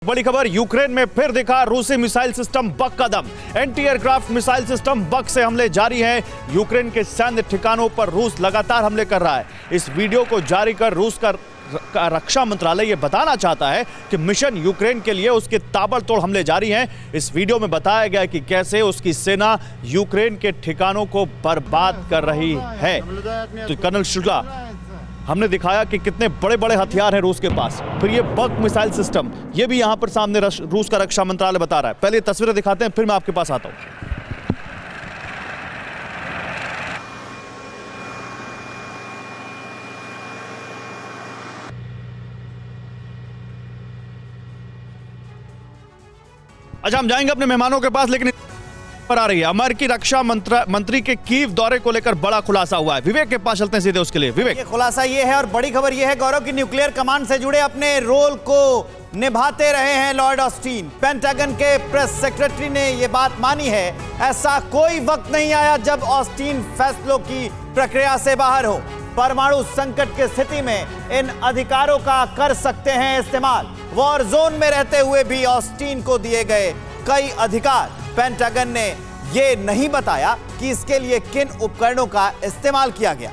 बड़ी खबर, यूक्रेन में फिर दिखा रूसी मिसाइल सिस्टम बक का दम। एंटी एयरक्राफ्ट मिसाइल सिस्टम बक से हमले जारी हैं। यूक्रेन के सैन्य ठिकानों पर रूस लगातार हमले कर रहा है। इस वीडियो को जारी कर रूस का रक्षा मंत्रालय यह बताना चाहता है कि मिशन यूक्रेन के लिए उसके ताबड़तोड़ हमले जारी हैं। इस वीडियो में बताया गया कि कैसे उसकी सेना यूक्रेन के ठिकानों को बर्बाद कर रही है। तो कर्नल शुक्ला, हमने दिखाया कि कितने बड़े बड़े हथियार हैं रूस के पास, फिर ये बक मिसाइल सिस्टम, ये भी यहां पर सामने रूस का रक्षा मंत्रालय बता रहा है। पहले ये तस्वीरें दिखाते हैं, फिर मैं आपके पास आता हूं। अच्छा, हम जाएंगे अपने मेहमानों के पास, लेकिन पर आ रही है अमेरिकी रक्षा मंत्री के कीव दौरे को लेकर बड़ा खुलासा हुआ है। विवेक के पास चलते हैं सीधे उसके लिए। विवेक, ये खुलासा ये है और बड़ी खबर ये है गौरव की न्यूक्लियर कमांड से जुड़े अपने रोल को निभाते रहे हैं लॉर्ड ऑस्टिन। पेंटागन के प्रेस सेक्रेटरी ने यह बात मानी है। ऐसा कोई वक्त नहीं आया जब ऑस्टिन फैसलों की प्रक्रिया से बाहर हो। परमाणु संकट की स्थिति में इन अधिकारों का कर सकते हैं इस्तेमाल। वॉर जोन में रहते हुए भी ऑस्टिन को दिए गए कई अधिकार। पेंटागन ने यह नहीं बताया कि इसके लिए किन उपकरणों का इस्तेमाल किया गया।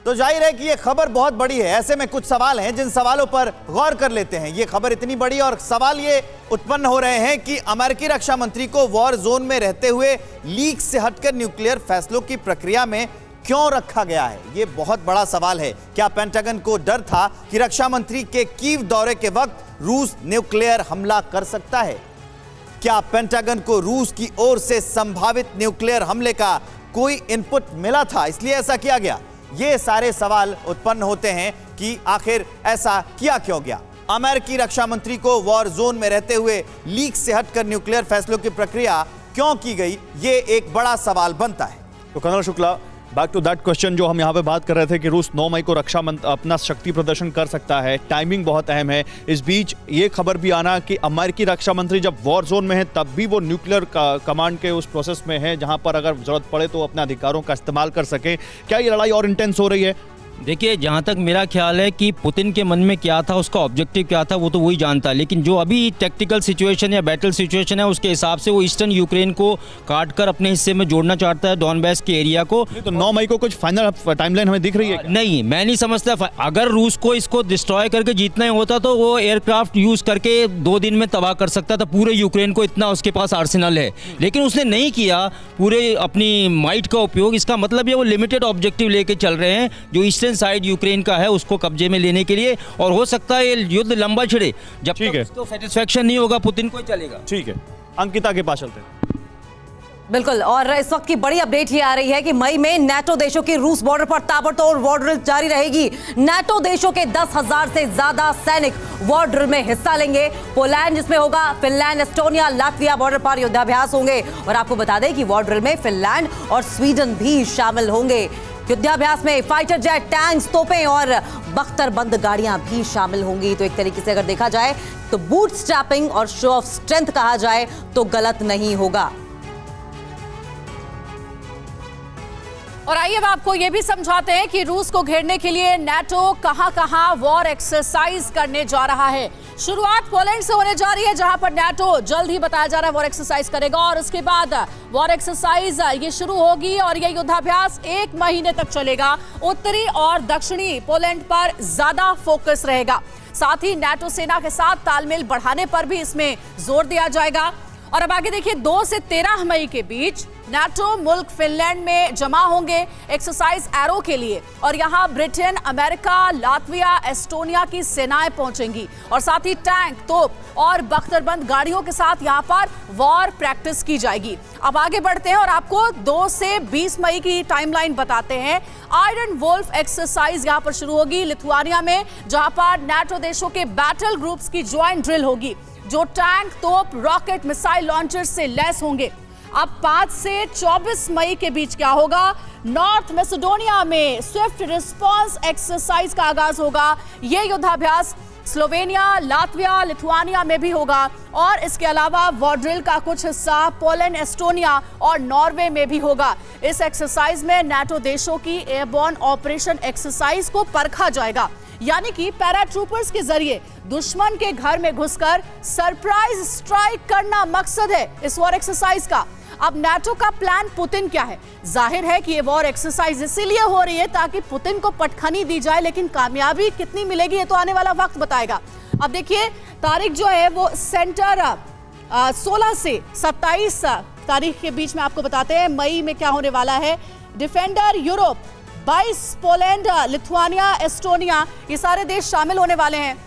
तो जाहिर है कि यह खबर बहुत बड़ी है। ऐसे में कुछ सवाल हैं जिन सवालों पर गौर कर लेते हैं। यह खबर इतनी बड़ी और सवाल ये उत्पन्न हो रहे हैं कि अमेरिकी रक्षा मंत्री को वॉर जोन में रहते हुए लीक से हटकर न्यूक्लियर फैसलों की प्रक्रिया में क्यों रखा गया है, यह बहुत बड़ा सवाल है। क्या पेंटागन को डर था कि रक्षा मंत्री के कीव दौरे के वक्त रूस न्यूक्लियर हमला कर सकता है? क्या पेंटागन को रूस की ओर से संभावित न्यूक्लियर हमले का कोई इनपुट मिला था, इसलिए ऐसा किया गया? ये सारे सवाल उत्पन्न होते हैं कि आखिर ऐसा किया क्यों गया। अमेरिकी रक्षा मंत्री को वॉर जोन में रहते हुए लीक से हटकर न्यूक्लियर फैसलों की प्रक्रिया क्यों की गई, ये एक बड़ा सवाल बनता है। तो colonel Shukla, back to that question जो हम यहाँ पे बात कर रहे थे कि रूस 9 मई को अपना शक्ति प्रदर्शन कर सकता है। टाइमिंग बहुत अहम है। इस बीच ये खबर भी आना कि अमेरिकी रक्षा मंत्री जब वॉर जोन में है तब भी वो न्यूक्लियर कमांड के उस प्रोसेस में है जहां पर अगर जरूरत पड़े तो अपने अधिकारों का इस्तेमाल कर सके। क्या ये लड़ाई और इंटेंस हो रही है? देखिए, जहाँ तक मेरा ख्याल है कि पुतिन के मन में क्या था, उसका ऑब्जेक्टिव क्या था, वो तो वही जानता है। लेकिन जो अभी टेक्टिकल सिचुएशन या बैटल सिचुएशन है उसके हिसाब से वो ईस्टर्न यूक्रेन को काट कर अपने हिस्से में जोड़ना चाहता है, डॉनबैस के एरिया को। तो 9 मई को कुछ फाइनल टाइमलाइन हमें दिख रही है? नहीं, मैं नहीं समझता। अगर रूस को इसको डिस्ट्रॉय करके जीतना ही होता तो वो एयरक्राफ्ट यूज करके 2 दिन में तबाह कर सकता था पूरे यूक्रेन को, इतना उसके पास आर्सेनल है। लेकिन उसने नहीं किया पूरे अपनी माइट का उपयोग। इसका मतलब ये वो लिमिटेड ऑब्जेक्टिव लेके चल रहे हैं जो ईस्टर्न साइड यूक्रेन का है उसको कब्जे में लेने के लिए। और हो सकता है ये युद्ध लंबा छिड़े, जब तक उसको सेटिस्फैक्शन नहीं होगा पुतिन को ही चलेगा। ठीक है, अंकिता के पास चलते हैं। बिल्कुल, और इस वक्त की बड़ी अपडेट ये आ रही है कि मई में नाटो देशों की रूस बॉर्डर पर ताबड़तोड़ वॉर ड्रिल जारी रहेगी। नाटो देशों के 10,000 से ज्यादा सैनिक वॉर ड्रिल में हिस्सा लेंगे। पोलैंड जिसमें होगा, फिनलैंड, एस्टोनिया, लातविया बॉर्डर पर युद्धाभ्यास होंगे। और आपको बता दें कि वॉर ड्रिल में फिनलैंड और स्वीडन भी शामिल होंगे। युद्धाभ्यास में फाइटर जेट, टैंक्स, तोपें और बख्तरबंद गाड़ियां भी शामिल होंगी। तो एक तरीके से अगर देखा जाए तो बूट स्ट्रैपिंग और शो ऑफ स्ट्रेंथ कहा जाए तो गलत नहीं होगा। और आइए अब आपको यह भी समझाते हैं कि रूस को घेरने के लिए नाटो कहां-कहां वॉर एक्सरसाइज करने जा रहा है। शुरुआत पोलैंड से होने जा रही है, जहां पर नाटो जल्द ही बताया जा रहा है वॉर एक्सरसाइज करेगा। और उसके बाद वॉर एक्सरसाइज ये शुरू होगी और यह युद्धाभ्यास 1 महीने तक चलेगा। उत्तरी और दक्षिणी पोलैंड पर ज्यादा फोकस रहेगा। साथ ही नाटो सेना के साथ तालमेल बढ़ाने पर भी इसमें जोर दिया जाएगा। और अब आगे देखिए, 2 से 13 मई के बीच नाटो मुल्क फिनलैंड में जमा होंगे एक्सरसाइज एरो के लिए। और यहां ब्रिटेन, अमेरिका, लातविया, एस्टोनिया की सेनाएं पहुंचेंगी और साथ ही टैंक, तोप और बख्तरबंद गाड़ियों के साथ यहां पर वॉर प्रैक्टिस की जाएगी। अब आगे बढ़ते हैं और आपको 2 से 20 मई की टाइमलाइन बताते हैं। आयरन वोल्फ एक्सरसाइज यहां पर शुरू होगी लिथुआनिया में, जहां पर नाटो देशों के बैटल ग्रुप्स की ज्वाइंट ड्रिल होगी जो टैंक, तोप, रॉकेट, मिसाइल लॉन्चर से लैस होंगे। अब 5 से 24 मई के बीच क्या होगा? नॉर्थ मैसेडोनिया में स्विफ्ट रिस्पांस एक्सरसाइज का आगाज होगा। यह युद्धाभ्यास स्लोवेनिया, लातविया, लिथुआनिया में भी होगा और इसके अलावा वॉर ड्रिल का कुछ हिस्सा पोलैंड, एस्टोनिया और नॉर्वे में भी होगा। इस एक्सरसाइज में नाटो देशों की एयरबॉर्न ऑपरेशन एक्सरसाइज को परखा जाएगा, यानी कि पैराट्रूपर्स के जरिए दुश्मन के घर में घुसकर सरप्राइज स्ट्राइक करना मकसद है इस वॉर एक्सरसाइज का। अब नाटो का प्लान पुतिन क्या है? जाहिर है कि ये वॉर एक्सरसाइज इसीलिए हो रही है ताकि पुतिन को पटखनी दी जाए, लेकिन कामयाबी कितनी मिलेगी ये तो आने वाला वक्त बताएगा। अब देखिए तारीख जो है वो सेंटर 16 से 27 तारीख के बीच में आपको बताते हैं मई में क्या होने वाला है। Defender Europe, 22 Poland, Lithuania, Estonia ये सारे देश शामिल होने वाले हैं।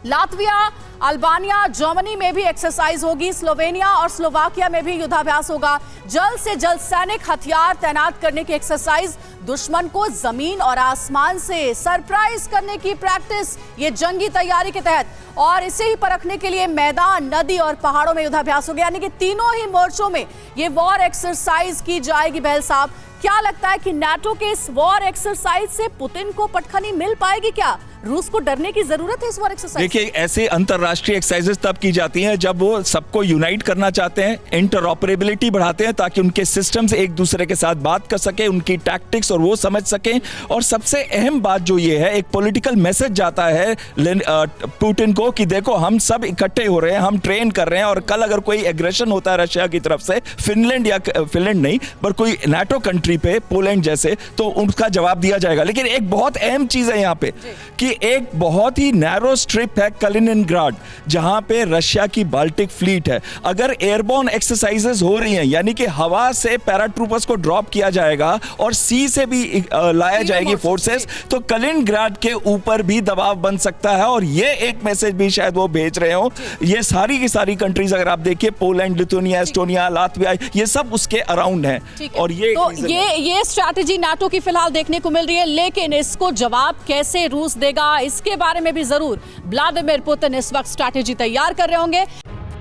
लातविया, अल्बानिया, जर्मनी में भी एक्सरसाइज होगी। स्लोवेनिया और स्लोवाकिया में भी युद्धाभ्यास होगा। जल्द से जल्द सैनिक हथियार तैनात करने की एक्सरसाइज, दुश्मन को जमीन और आसमान से सरप्राइज करने की प्रैक्टिस, ये जंगी तैयारी के तहत, और इसे ही परखने के लिए मैदान, नदी और पहाड़ों में युद्धाभ्यास होगा। यानी कि तीनों ही मोर्चों में ये वॉर एक्सरसाइज की जाएगी। बहल साहब, क्या लगता है कि नाटो के इस वॉर एक्सरसाइज से पुतिन को पटखनी मिल पाएगी? क्या रूस को डरने की जरूरत है इस वॉर एक्सरसाइज? देखिए, ऐसे अंतरराष्ट्रीय एक्सरसाइजेस तब की जाती हैं जब वो सबको यूनाइट करना चाहते हैं, इंटरऑपरेबिलिटी बढ़ाते हैं ताकि उनके सिस्टम्स एक दूसरे के साथ बात कर सके, उनकी टैक्टिक्स और वो समझ सकें। और सबसे अहम बात जो ये है, एक पॉलिटिकल मैसेज जाता है पुतिन को कि देखो हम सब इकट्ठे हो रहे हैं, हम ट्रेन कर रहे हैं, और कल अगर कोई एग्रेशन होता है रशिया की तरफ से, फिनलैंड नहीं पर कोई नाटो कंट्री पे, पोलैंड जैसे, तो उनका जवाब दिया जाएगा। लेकिन एक बहुत अहम चीज है यहाँ पे कि एक बहुत ही नैरो स्ट्रिप है कलिनिनग्राड, जहां पे रशिया की बाल्टिक फ्लीट है। अगर एयरबॉर्न एक्सरसाइजेस हो रही हैं, यानी कि हवा से पैराट्रूपर्स को ड्रॉप किया जाएगा और सी से भी लाया जाएगी फोर्सेस, तो कलिनिनग्राड के ऊपर भी दबाव बन सकता है। और ये एक मैसेज भी शायद वो भेज रहे हो। ये सारी की सारी कंट्रीज अगर आप देखिए, पोलैंड, लिथुआनिया, एस्टोनिया, लातविया, ये सब उसके अराउंड हैं। और ये स्ट्रैटेजी नाटो की फिलहाल देखने को मिल रही है, लेकिन इसको जवाब कैसे रूस देगा, इसके बारे में भी जरूर व्लादिमीर पुतिन इस वक्त स्ट्रैटेजी तैयार कर रहे होंगे।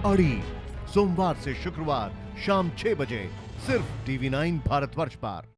अड़ी सोमवार से शुक्रवार शाम 6 बजे सिर्फ TV9 भारतवर्ष पर।